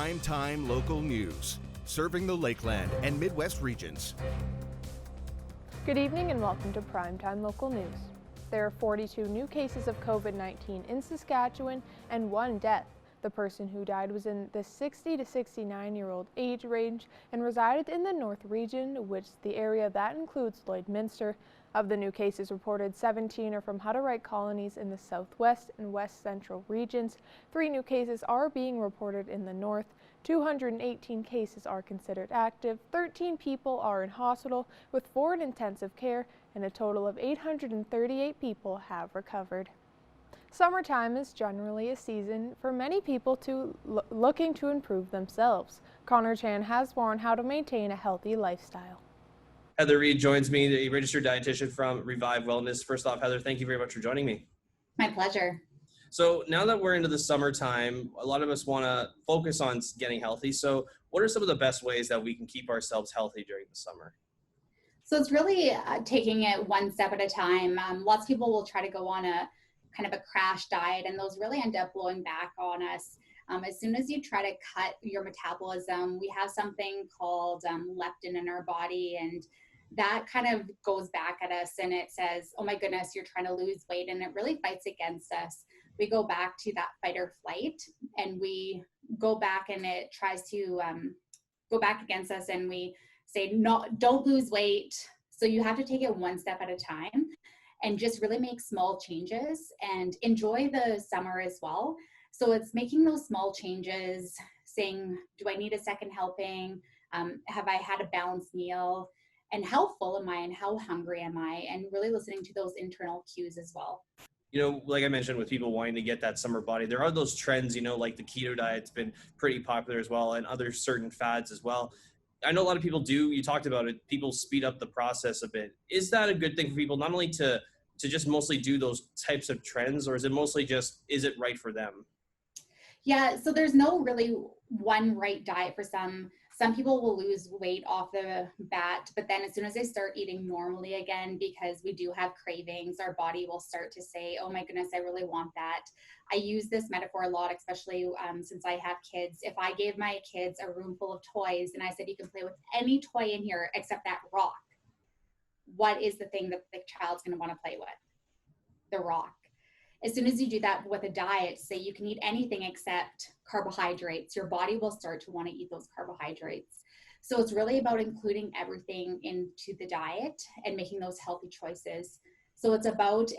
Primetime Local News, serving the Lakeland and Midwest regions. Good evening and welcome to Primetime Local News. There are 42 new cases of COVID-19 in Saskatchewan and one death. The person who died was in the 60 to 69-year-old age range and resided in the North Region, which is the area that includes Lloydminster. Of the new cases reported, 17 are from Hutterite colonies in the southwest and west central regions. 3 new cases are being reported in the north. 218 cases are considered active. 13 people are in hospital with 4 in intensive care, and a total of 838 people have recovered. Summertime is generally a season for many people looking to improve themselves. Connor Chan has more on how to maintain a healthy lifestyle. Heather Reed joins me, a registered dietitian from Revive Wellness. First off, Heather, thank you very much for joining me. My pleasure. So now that we're into the summertime, a lot of us want to focus on getting healthy. So what are some of the best ways that we can keep ourselves healthy during the summer? So it's really taking it one step at a time. Lots of people will try to go on a kind of a crash diet, and those really end up blowing back on us. As soon as you try to cut your metabolism, we have something called leptin in our body, and that kind of goes back at us and it says, oh my goodness, you're trying to lose weight, and it really fights against us. We go back to that fight or flight, and we go back and it tries to go back against us, and we say, no, don't lose weight. So you have to take it one step at a time and just really make small changes and enjoy the summer as well. So it's making those small changes, saying, do I need a second helping? Have I had a balanced meal? And how full am I and how hungry am I? And really listening to those internal cues as well. You know, like I mentioned, with people wanting to get that summer body, there are those trends, you know, like the keto diet's been pretty popular as well, and other certain fads as well. I know a lot of people do, you talked about it, people speed up the process a bit. Is that a good thing for people, not only to just mostly do those types of trends, or is it mostly just, is it right for them? Yeah, so there's no really one right diet for some. Some people will lose weight off the bat, but then as soon as they start eating normally again, because we do have cravings, our body will start to say, oh my goodness, I really want that. I use this metaphor a lot, especially since I have kids. If I gave my kids a room full of toys and I said, you can play with any toy in here except that rock, what is the thing that the child's going to want to play with? The rock. As soon as you do that with a diet, say you can eat anything except carbohydrates, your body will start to want to eat those carbohydrates. So it's really about including everything into the diet and making those healthy choices. So it's about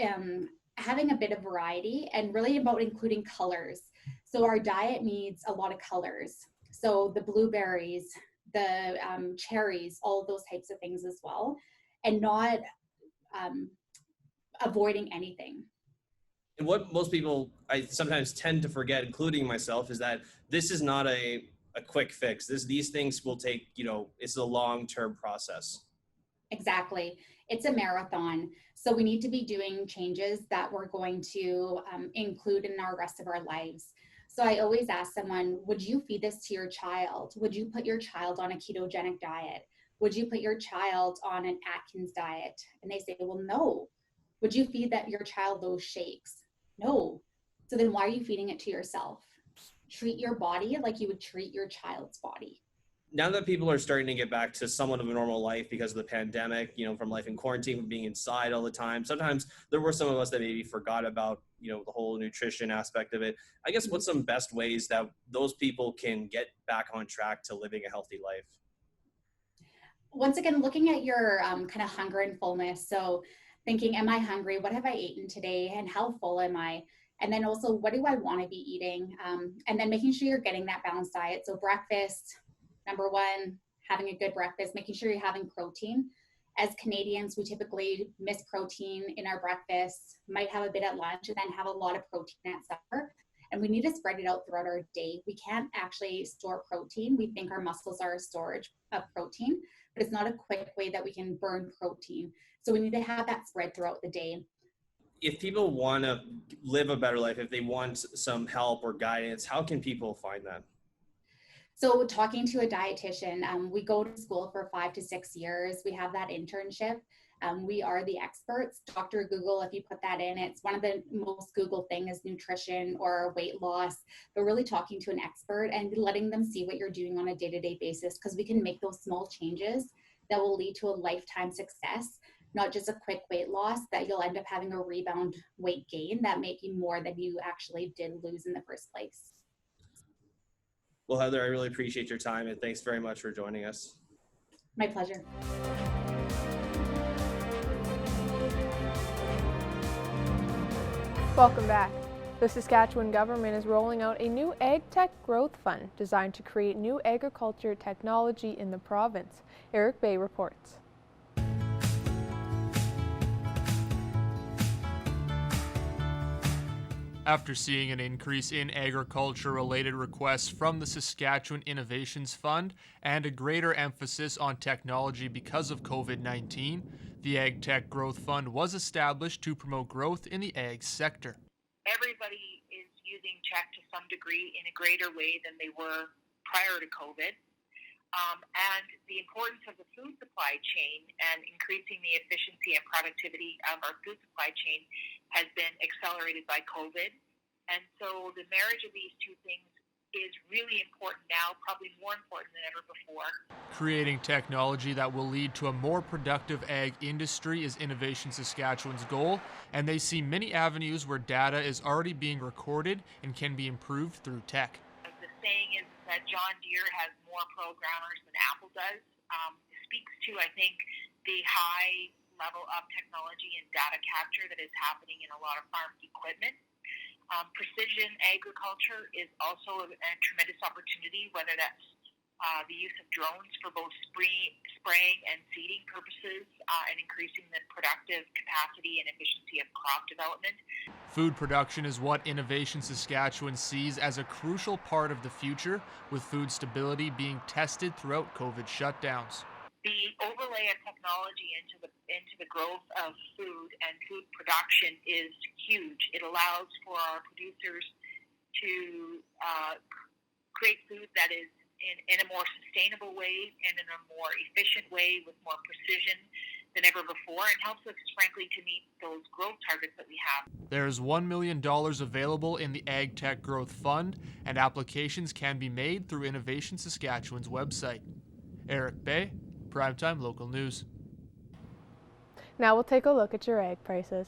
having a bit of variety and really about including colors. So our diet needs a lot of colors. So the blueberries, the cherries, all of those types of things as well, and not avoiding anything. And what most people, I sometimes tend to forget, including myself, is that this is not a quick fix. These things will take, you know, it's a long-term process. Exactly. It's a marathon. So we need to be doing changes that we're going to include in our rest of our lives. So I always ask someone, would you feed this to your child? Would you put your child on a ketogenic diet? Would you put your child on an Atkins diet? And they say, well, no. Would you feed your child those shakes? No. So then why are you feeding it to yourself? Treat your body like you would treat your child's body. Now that people are starting to get back to somewhat of a normal life because of the pandemic, you know, from life in quarantine, from being inside all the time, sometimes there were some of us that maybe forgot about, you know, the whole nutrition aspect of it. I guess what's some best ways that those people can get back on track to living a healthy life? Once again, looking at your kind of hunger and fullness. So thinking, am I hungry? What have I eaten today? And how full am I? And then also, what do I want to be eating? And then making sure you're getting that balanced diet. So breakfast, number one, having a good breakfast, making sure you're having protein. As Canadians, we typically miss protein in our breakfast, might have a bit at lunch, and then have a lot of protein at supper. And we need to spread it out throughout our day. We can't actually store protein. We think our muscles are a storage of protein, but it's not a quick way that we can burn protein. So we need to have that spread throughout the day. If people want to live a better life, if they want some help or guidance, how can people find that? So talking to a dietitian, we go to school for 5 to 6 years. We have that internship. We are the experts. Dr. Google, if you put that in, it's one of the most Googled thing is nutrition or weight loss, but really talking to an expert and letting them see what you're doing on a day-to-day basis, because we can make those small changes that will lead to a lifetime success, not just a quick weight loss that you'll end up having a rebound weight gain that may be more than you actually did lose in the first place. Well, Heather, I really appreciate your time, and thanks very much for joining us. My pleasure. Welcome back. The Saskatchewan government is rolling out a new Ag Tech Growth Fund designed to create new agriculture technology in the province. Eric Bay reports. After seeing an increase in agriculture-related requests from the Saskatchewan Innovations Fund and a greater emphasis on technology because of COVID-19, the Ag Tech Growth Fund was established to promote growth in the ag sector. Everybody is using tech to some degree in a greater way than they were prior to COVID. And the importance of the food supply chain and increasing the efficiency and productivity of our food supply chain has been accelerated by COVID. And so the marriage of these two things is really important now, probably more important than ever before. Creating technology that will lead to a more productive ag industry is Innovation Saskatchewan's goal, and they see many avenues where data is already being recorded and can be improved through tech. The saying is that John Deere has more programmers than Apple does. Speaks to, I think, the high level of technology and data capture that is happening in a lot of farm equipment. Precision agriculture is also a tremendous opportunity, whether that's the use of drones for both spraying and seeding purposes and increasing the productive capacity and efficiency of crop development. Food production is what Innovation Saskatchewan sees as a crucial part of the future, with food stability being tested throughout COVID shutdowns. The overlay of technology into the growth of food and food production is huge. It allows for our producers to create food that is in a more sustainable way and in a more efficient way with more precision than ever before, and helps us, frankly, to meet those growth targets that we have. There's $1 million available in the Ag Tech Growth Fund, and applications can be made through Innovation Saskatchewan's website. Eric Bay, Primetime Local News. Now we'll take a look at your ag prices.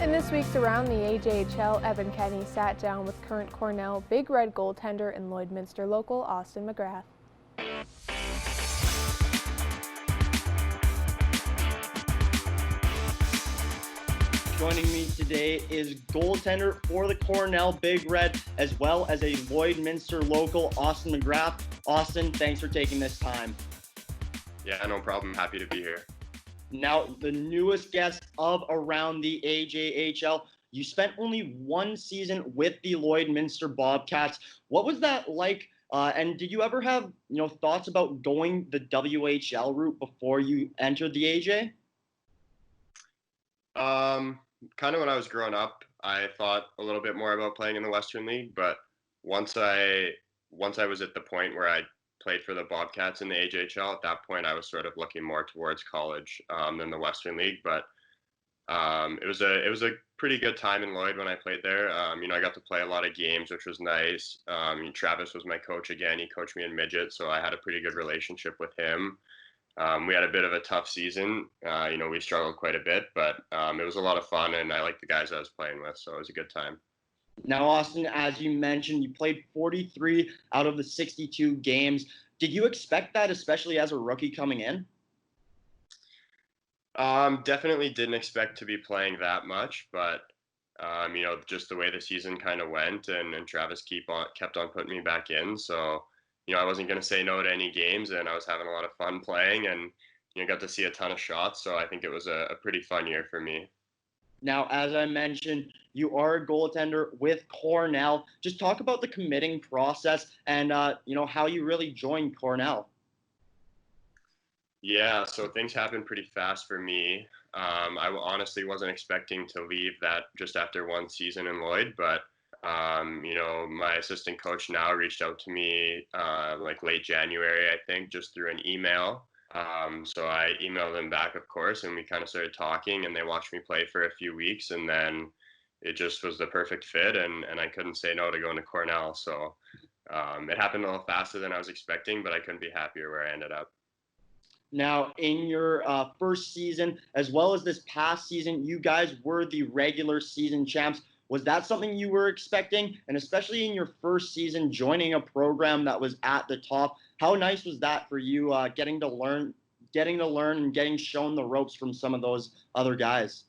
In this week's Around the AJHL, Evan Kenny sat down with current Cornell Big Red goaltender and Lloydminster local Austin McGrath. Joining me today is goaltender for the Cornell Big Red, as well as a Lloydminster local, Austin McGrath. Austin, thanks for taking this time. Yeah, no problem. Happy to be here. Now, the newest guest of Around the AJHL, you spent only one season with the Lloydminster Bobcats. What was that like? And did you ever have, thoughts about going the WHL route before you entered the AJ? Kind of when I was growing up, I thought a little bit more about playing in the Western League, but once I was at the point where I played for the Bobcats in the AJHL, at that point I was sort of looking more towards college than the Western League. But it was a pretty good time in Lloyd when I played there. I got to play a lot of games, which was nice. Travis was my coach again. He coached me in midget, so I had a pretty good relationship with him. We had a bit of a tough season. We struggled quite a bit, but it was a lot of fun, and I liked the guys I was playing with, so it was a good time. Now, Austin, as you mentioned, you played 43 out of the 62 games. Did you expect that, especially as a rookie coming in? Definitely didn't expect to be playing that much, but just the way the season kind of went, and Travis kept on putting me back in, so I wasn't going to say no to any games, and I was having a lot of fun playing, and got to see a ton of shots, so I think it was a pretty fun year for me. Now, as I mentioned, you are a goaltender with Cornell. Just talk about the committing process and, how you really joined Cornell. Yeah, so things happened pretty fast for me. I honestly wasn't expecting to leave that just after one season in Lloyd, but my assistant coach now reached out to me like late January, I think, just through an email. So I emailed them back, of course, and we kind of started talking, and they watched me play for a few weeks, and then it just was the perfect fit, and I couldn't say no to going to Cornell. So it happened a little faster than I was expecting, but I couldn't be happier where I ended up. Now, in your first season, as well as this past season, you guys were the regular season champs. Was that something you were expecting? And especially in your first season, joining a program that was at the top, how nice was that for you, getting to learn and getting shown the ropes from some of those other guys?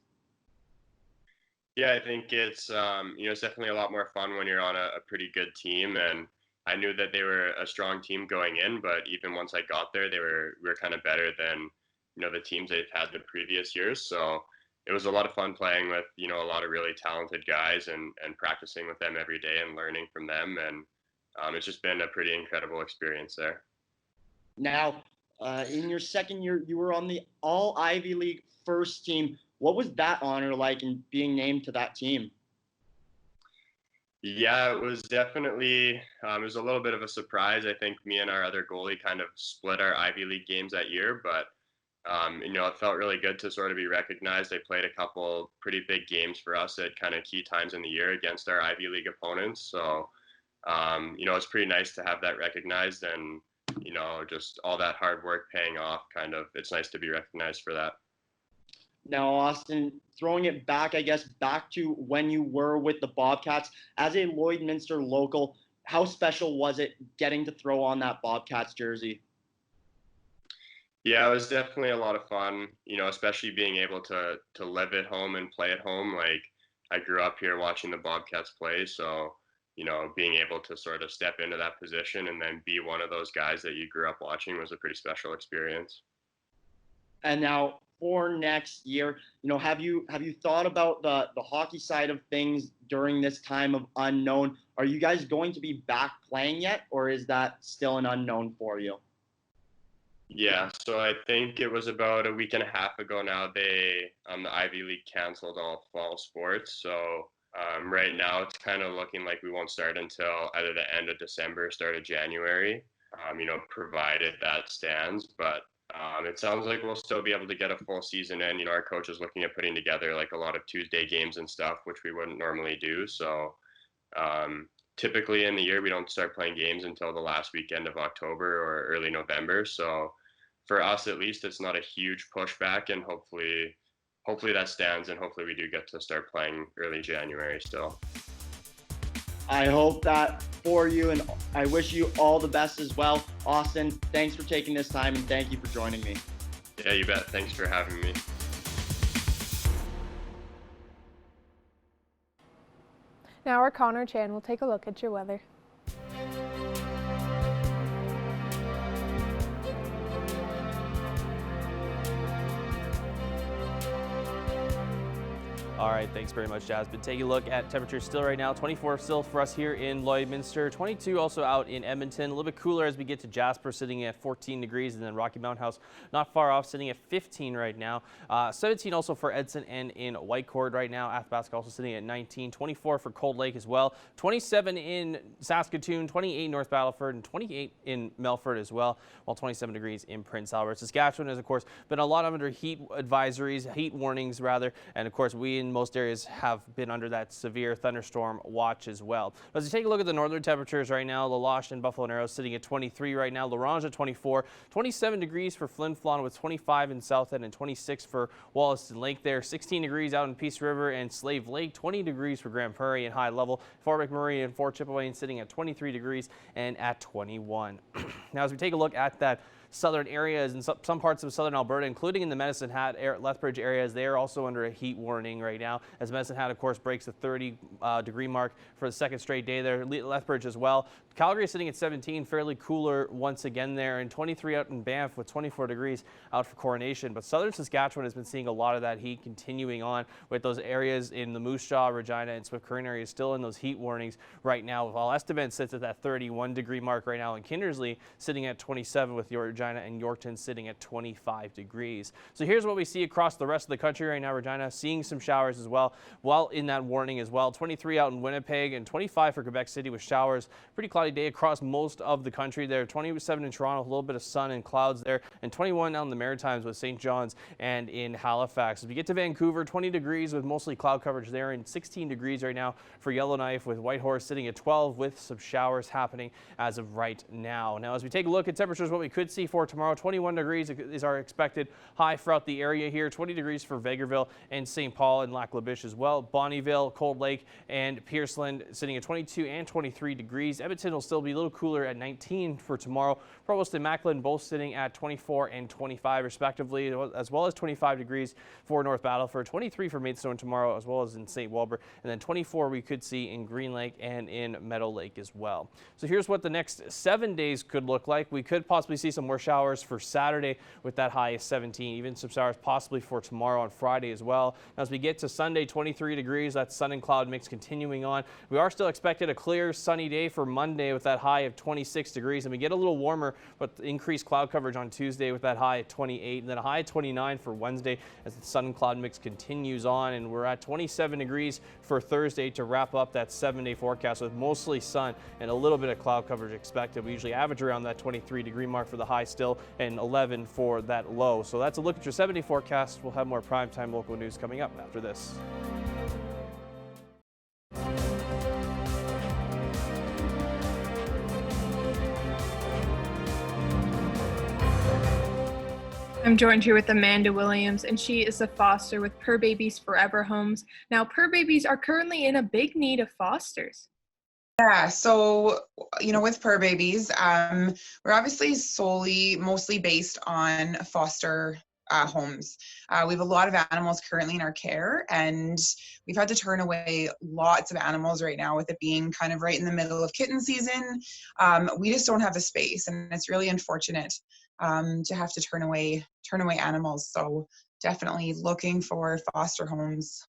Yeah, I think it's it's definitely a lot more fun when you're on a pretty good team, and I knew that they were a strong team going in, but even once I got there, we were kind of better than the teams they've had the previous years. So it was a lot of fun playing with a lot of really talented guys and practicing with them every day and learning from them, and it's just been a pretty incredible experience there. Now, in your second year, you were on the All Ivy League first team. What was that honor like in being named to that team? Yeah, it was definitely, it was a little bit of a surprise. I think me and our other goalie kind of split our Ivy League games that year, but, it felt really good to sort of be recognized. They played a couple pretty big games for us at kind of key times in the year against our Ivy League opponents. So, it's pretty nice to have that recognized, and, just all that hard work paying off, it's nice to be recognized for that. Now, Austin, throwing it back, I guess, back to when you were with the Bobcats, as a Lloydminster local, how special was it getting to throw on that Bobcats jersey? Yeah, it was definitely a lot of fun, especially being able to live at home and play at home. Like, I grew up here watching the Bobcats play, so, being able to sort of step into that position and then be one of those guys that you grew up watching was a pretty special experience. And now for next year, have you thought about the hockey side of things during this time of unknown? Are you guys going to be back playing yet, or is that still an unknown for you? Yeah, so I think it was about a week and a half ago now, the Ivy League canceled all fall sports. So right now it's kind of looking like we won't start until either the end of December, start of January, provided that stands. But it sounds like we'll still be able to get a full season in. Our coach is looking at putting together like a lot of Tuesday games and stuff, which we wouldn't normally do. So typically in the year, we don't start playing games until the last weekend of October or early November. So for us, at least, it's not a huge pushback, and hopefully that stands, and hopefully we do get to start playing early January still. I hope that for you, and I wish you all the best as well. Austin, thanks for taking this time, and thank you for joining me. Yeah, you bet. Thanks for having me. Now our Connor Chan will take a look at your weather. All right, thanks very much, Jasmine. Taking a look at temperatures still right now, 24 still for us here in Lloydminster, 22 also out in Edmonton. A little bit cooler as we get to Jasper, sitting at 14 degrees, and then Rocky Mountain House not far off, sitting at 15 right now. 17 also for Edson and in Whitecourt right now. Athabasca also sitting at 19, 24 for Cold Lake as well, 27 in Saskatoon, 28 in North Battleford, and 28 in Melfort as well, while 27 degrees in Prince Albert. Saskatchewan has, of course, been a lot under heat advisories, heat warnings rather, and of course we in most areas have been under that severe thunderstorm watch as well. As we take a look at the northern temperatures right now, La Loche and Buffalo Narrows sitting at 23 right now, La Ronge at 24, 27 degrees for Flin Flon with 25 in South End and 26 for Wollaston Lake there, 16 degrees out in Peace River and Slave Lake, 20 degrees for Grand Prairie and High Level, Fort McMurray and Fort Chippewa sitting at 23 degrees and at 21. Now as we take a look at that southern areas and some parts of southern Alberta, including in the Medicine Hat, Lethbridge areas. They are also under a heat warning right now, as Medicine Hat, of course, breaks the 30-degree mark for the second straight day there. Lethbridge as well. Calgary is sitting at 17, fairly cooler once again there, and 23 out in Banff with 24 degrees out for Coronation. But southern Saskatchewan has been seeing a lot of that heat continuing on, with those areas in the Moose Jaw, Regina, and Swift Current areas still in those heat warnings right now, while Estevan sits at that 31-degree mark right now, and Kindersley sitting at 27, with Regina and Yorkton sitting at 25 degrees. So here's what we see across the rest of the country right now. Regina seeing some showers as well, while in that warning as well. 23 out in Winnipeg and 25 for Quebec City with showers. Pretty cloudy day across most of the country there. 27 in Toronto, a little bit of sun and clouds there, and 21 out in the Maritimes with St. John's and in Halifax. As we get to Vancouver, 20 degrees with mostly cloud coverage there, and 16 degrees right now for Yellowknife, with Whitehorse sitting at 12 with some showers happening as of right now. Now, as we take a look at temperatures, what we could see for tomorrow, 21 degrees is our expected high throughout the area here. 20 degrees for Vegreville and St. Paul and Lac La Biche as well. Bonnyville, Cold Lake, and Pearceland sitting at 22 and 23 degrees. Edmonton will still be a little cooler at 19 for tomorrow. Provost and Macklin both sitting at 24 and 25 respectively, as well as 25 degrees for North Battleford, 23 for Maidstone tomorrow, as well as in St. Walbert, and then 24 we could see in Green Lake and in Meadow Lake as well. So here's what the next 7 days could look like. We could possibly see some more showers for Saturday with that high of 17, even some showers possibly for tomorrow on Friday as well. Now, as we get to Sunday, 23 degrees, that sun and cloud mix continuing on. We are still expected a clear sunny day for Monday with that high of 26 degrees, and we get a little warmer, but increased cloud coverage on Tuesday with that high at 28, and then a high of 29 for Wednesday as the sun and cloud mix continues on, and we're at 27 degrees for Thursday to wrap up that 7-day forecast with mostly sun and a little bit of cloud coverage expected. We usually average around that 23-degree mark for the high still, and 11 for that low. So that's a look at your 7-day forecast. We'll have more primetime local news coming up after this. I'm joined here with Amanda Williams, and she is a foster with Purr Babies Forever Homes. Now, Purr Babies are currently in a big need of fosters. Yeah, so, with Purr Babies, we're obviously mostly based on foster homes. We have a lot of animals currently in our care, and we've had to turn away lots of animals right now with it being kind of right in the middle of kitten season. We just don't have the space, and it's really unfortunate to have to turn away animals. So definitely looking for foster homes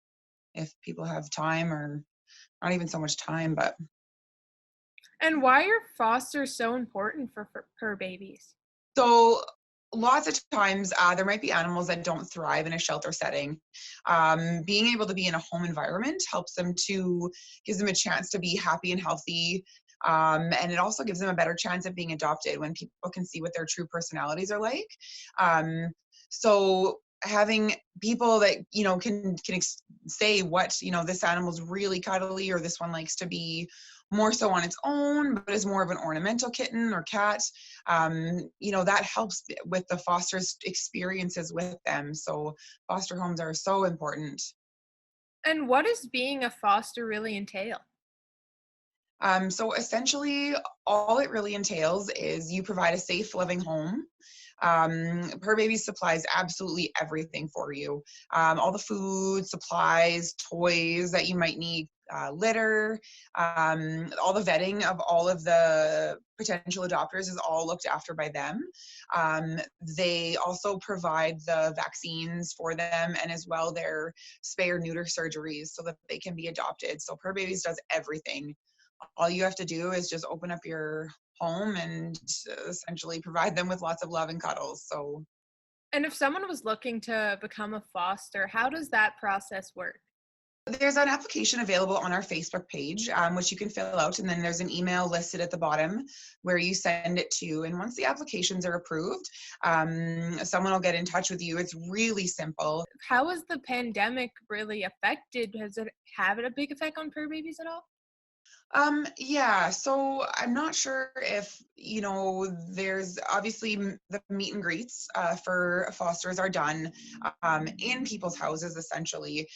if people have time, or not even so much time, but. And why are fosters so important for Purr Babies? So lots of times there might be animals that don't thrive in a shelter setting. Being able to be in a home environment gives them a chance to be happy and healthy. And it also gives them a better chance of being adopted when people can see what their true personalities are like. So having people that, can say what, this animal's really cuddly, or this one likes to be more so on its own, but is more of an ornamental kitten or cat, that helps with the foster's experiences with them. So foster homes are so important. And what does being a foster really entail? So essentially, all it really entails is you provide a safe, loving home. Purr Babies supplies absolutely everything for you. All the food, supplies, toys that you might need, litter, all the vetting of all of the potential adopters is all looked after by them. They also provide the vaccines for them, and as well their spay or neuter surgeries so that they can be adopted. So Purr Babies does everything. All you have to do is just open up your home and essentially provide them with lots of love and cuddles. So, and if someone was looking to become a foster, how does that process work? There's an application available on our Facebook page, which you can fill out, and then there's an email listed at the bottom where you send it to. And once the applications are approved, someone will get in touch with you. It's really simple. How has the pandemic really affected? Has it had a big effect on Purr Babies at all? Yeah, so I'm not sure if, there's obviously the meet and greets for fosters are done in people's houses, essentially.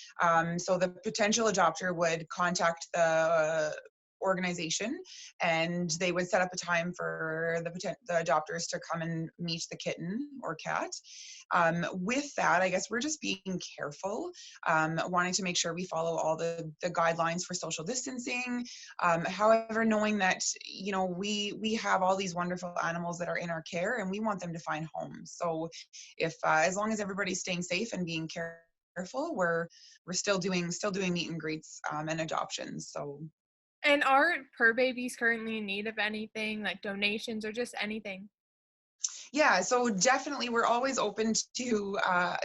So the potential adopter would contact the organization, and they would set up a time for the adopters to come and meet the kitten or cat. With that, I guess we're just being careful, wanting to make sure we follow all the guidelines for social distancing. However, knowing that, you know, we have all these wonderful animals that are in our care, and we want them to find homes. So if as long as everybody's staying safe and being careful, we're still doing meet and greets and adoptions. So. And are fur babies currently in need of anything, like donations or just anything? Yeah, so definitely we're always open to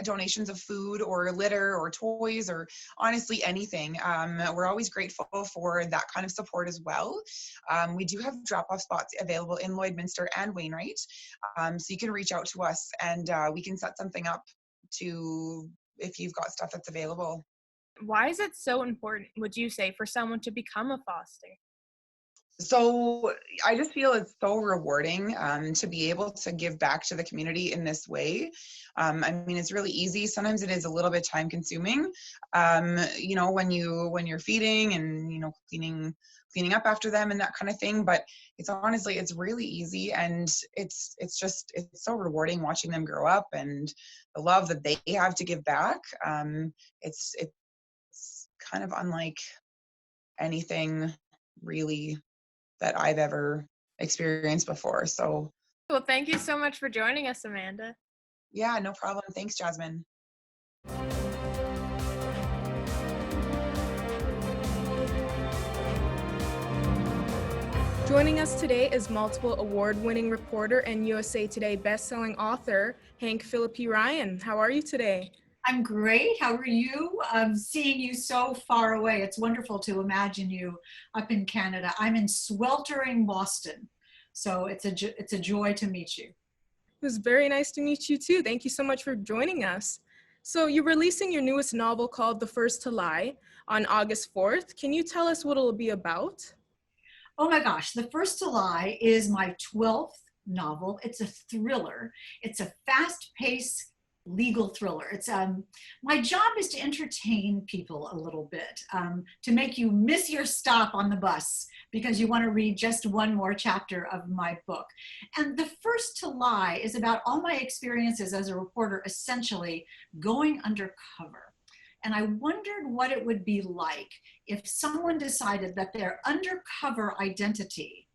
donations of food or litter or toys or honestly anything. We're always grateful for that kind of support as well. We do have drop-off spots available in Lloydminster and Wainwright, so you can reach out to us and we can set something up to if you've got stuff that's available. Why is it so important, would you say, for someone to become a foster? So I just feel it's so rewarding to be able to give back to the community in this way. I mean, it's really easy. Sometimes it is a little bit time consuming, you know, when you're feeding and, you know, cleaning up after them and that kind of thing. But it's honestly, it's really easy, and it's so rewarding watching them grow up and the love that they have to give back. It's kind of unlike anything really that I've ever experienced before. So, Well, thank you so much for joining us, Amanda. yeah, no problem. Thanks, Jasmine. Joining us today is multiple award-winning reporter and USA Today best-selling author, Hank Philippi Ryan. How are you today? I'm great. How are you? I'm seeing you so far away. It's wonderful to imagine you up in Canada. I'm in sweltering Boston, so it's a joy to meet you. It was very nice to meet you too. Thank you so much for joining us. So you're releasing your newest novel called The First to Lie on August 4th. Can you tell us what it'll be about? Oh my gosh, The First to Lie is my 12th novel. It's a thriller. It's a fast-paced legal thriller. It's my job is to entertain people a little bit, to make you miss your stop on the bus because you want to read just one more chapter of my book. And The First to Lie is about all my experiences as a reporter, essentially going undercover. And I wondered what it would be like if someone decided that their undercover identity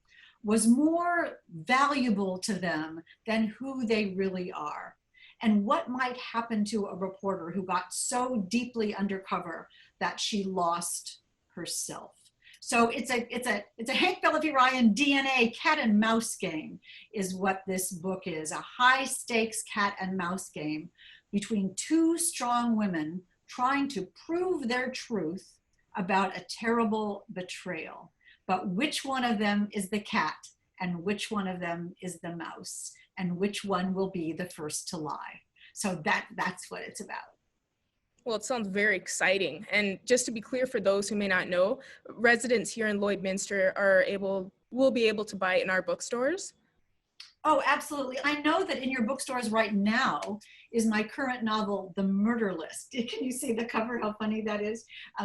was more valuable to them than who they really are. And what might happen to a reporter who got so deeply undercover that she lost herself. So it's a Hank Philippi Ryan DNA cat and mouse game is what this book is, a high stakes cat and mouse game between two strong women trying to prove their truth about a terrible betrayal. But which one of them is the cat and which one of them is the mouse, and which one will be the first to lie. So that's what it's about. Well, it sounds very exciting. And just to be clear for those who may not know, residents here in Lloydminster will be able to buy it in our bookstores. Oh, absolutely. I know that in your bookstores right now is my current novel, The Murder List. Can you see the cover, how funny that is?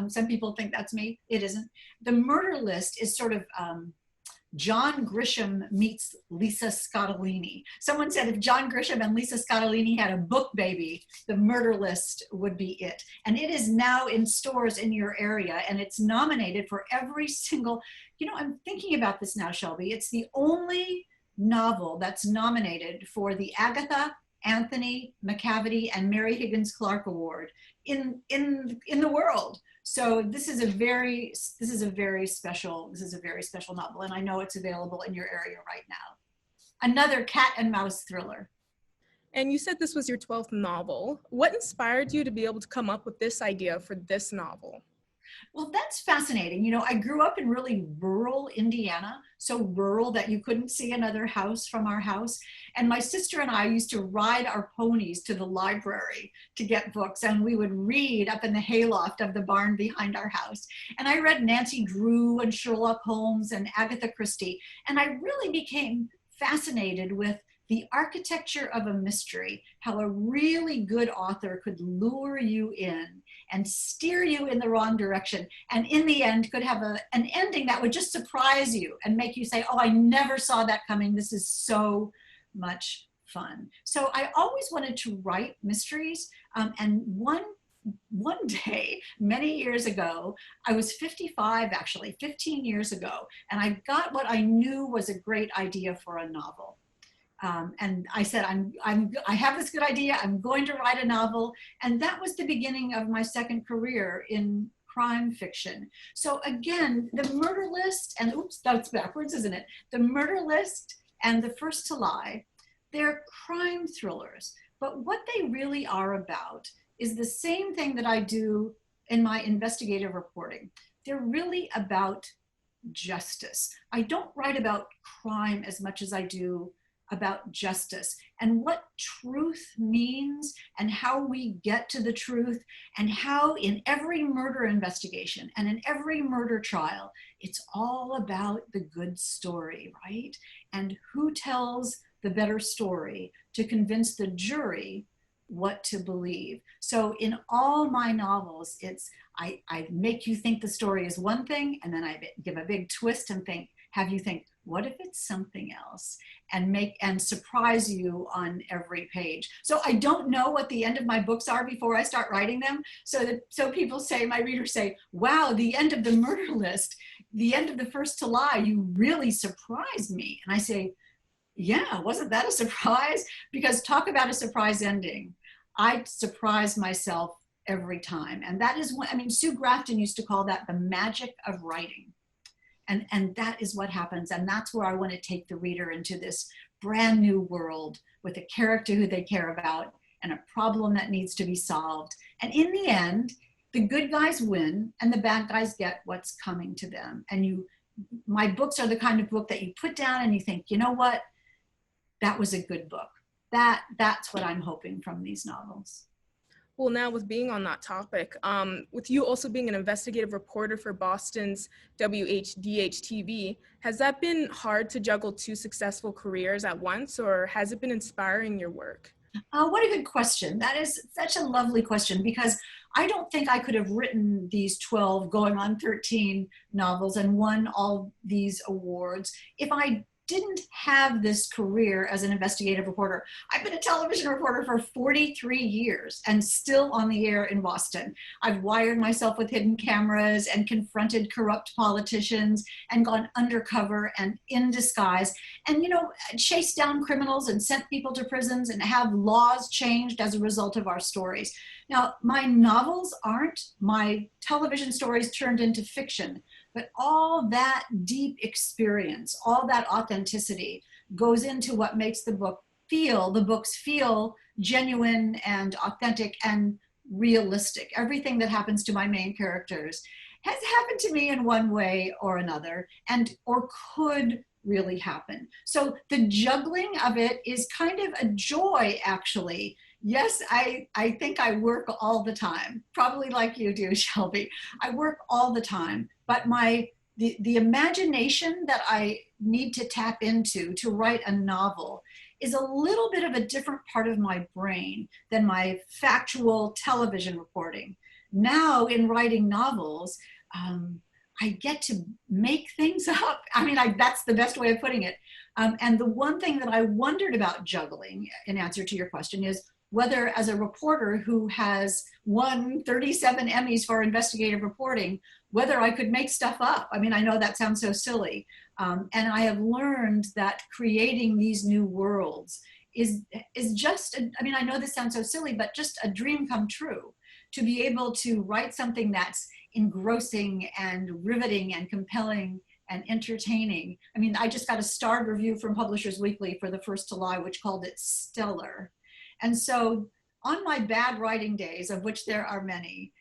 Some people think that's me. It isn't. The Murder List is sort of John Grisham meets Lisa Scottolini. Someone said if John Grisham and Lisa Scottolini had a book baby, The Murder List would be it. And it is now in stores in your area, and it's nominated for every single, you know, I'm thinking about this now, Shelby. It's the only novel that's nominated for the Agatha, Anthony McCavity, and Mary Higgins Clark Award in the world. So this is a very special novel, and I know it's available in your area right now. Another cat and mouse thriller. And you said this was your 12th novel. What inspired you to be able to come up with this idea for this novel? Well, that's fascinating. You know, I grew up in really rural Indiana, so rural that you couldn't see another house from our house. And my sister and I used to ride our ponies to the library to get books, and we would read up in the hayloft of the barn behind our house. And I read Nancy Drew and Sherlock Holmes and Agatha Christie, and I really became fascinated with the architecture of a mystery, how a really good author could lure you in and steer you in the wrong direction. And in the end could have an ending that would just surprise you and make you say, oh, I never saw that coming. This is so much fun. So I always wanted to write mysteries. And one day, many years ago, I was 55, actually, 15 years ago, and I got what I knew was a great idea for a novel. And I said, I have this good idea, I'm going to write a novel. And that was the beginning of my second career in crime fiction. So again, the Murder List, and oops, that's backwards, isn't it? The Murder List and The First to Lie, they're crime thrillers. But what they really are about is the same thing that I do in my investigative reporting. They're really about justice. I don't write about crime as much as I do about justice and what truth means and how we get to the truth, and how in every murder investigation and in every murder trial, it's all about the good story, right? And who tells the better story to convince the jury what to believe. So in all my novels, I make you think the story is one thing, and then I give a big twist and have you think, what if it's something else? And surprise you on every page. So I don't know what the end of my books are before I start writing them. So people say, my readers say, wow, the end of The Murder List, the end of The First to Lie, you really surprised me. And I say, yeah, wasn't that a surprise? Because talk about a surprise ending. I surprise myself every time. And that is what, I mean, Sue Grafton used to call that the magic of writing. And that is what happens. And that's where I want to take the reader into this brand new world with a character who they care about and a problem that needs to be solved. And in the end, the good guys win and the bad guys get what's coming to them. And my books are the kind of book that you put down and you think, you know what? That was a good book. That's what I'm hoping from these novels. Well, now with being on that topic, with you also being an investigative reporter for Boston's WHDH-TV, has that been hard to juggle two successful careers at once, or has it been inspiring your work? What a good question. That is such a lovely question, because I don't think I could have written these 12 going on 13 novels and won all these awards if I didn't have this career as an investigative reporter. I've been a television reporter for 43 years and still on the air in Boston. I've wired myself with hidden cameras and confronted corrupt politicians and gone undercover and in disguise and, chased down criminals and sent people to prisons and have laws changed as a result of our stories. Now, my novels aren't my television stories turned into fiction, but all that deep experience, all that authenticity goes into what makes the books feel genuine and authentic and realistic. Everything that happens to my main characters has happened to me in one way or another, or could really happen. So the juggling of it is kind of a joy, actually. Yes, I think I work all the time, probably like you do, Shelby. I work all the time, but the imagination that I need to tap into to write a novel is a little bit of a different part of my brain than my factual television reporting. Now in writing novels, I get to make things up. I mean, that's the best way of putting it. And the one thing that I wondered about juggling, in answer to your question, is whether as a reporter who has won 37 Emmys for investigative reporting, whether I could make stuff up. I mean, I know that sounds so silly. And I have learned that creating these new worlds is just, I know this sounds so silly, but just a dream come true. To be able to write something that's engrossing and riveting and compelling and entertaining. I mean, I just got a starred review from Publishers Weekly for The First to Lie, which called it stellar. And so on my bad writing days, of which there are many,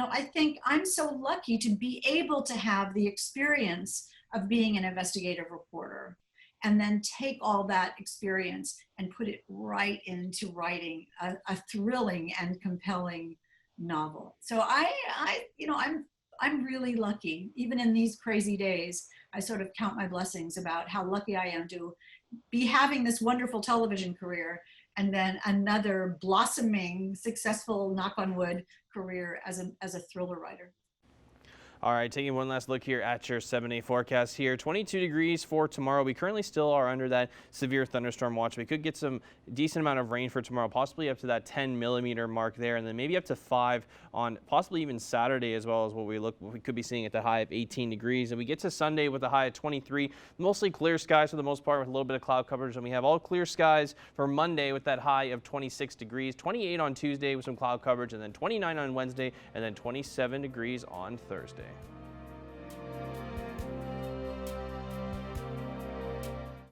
I think I'm so lucky to be able to have the experience of being an investigative reporter and then take all that experience and put it right into writing a thrilling and compelling novel. So I'm really lucky. Even in these crazy days, I sort of count my blessings about how lucky I am to be having this wonderful television career and then another blossoming, successful, knock on wood, career as a thriller writer. All right, taking one last look here at your 7-day forecast here. 22 degrees for tomorrow. We currently still are under that severe thunderstorm watch. We could get some decent amount of rain for tomorrow, possibly up to that 10-millimeter mark there, and then maybe up to 5 on possibly even Saturday as well as what we could be seeing at the high of 18 degrees. And we get to Sunday with a high of 23. Mostly clear skies for the most part with a little bit of cloud coverage. And we have all clear skies for Monday with that high of 26 degrees, 28 on Tuesday with some cloud coverage, and then 29 on Wednesday, and then 27 degrees on Thursday.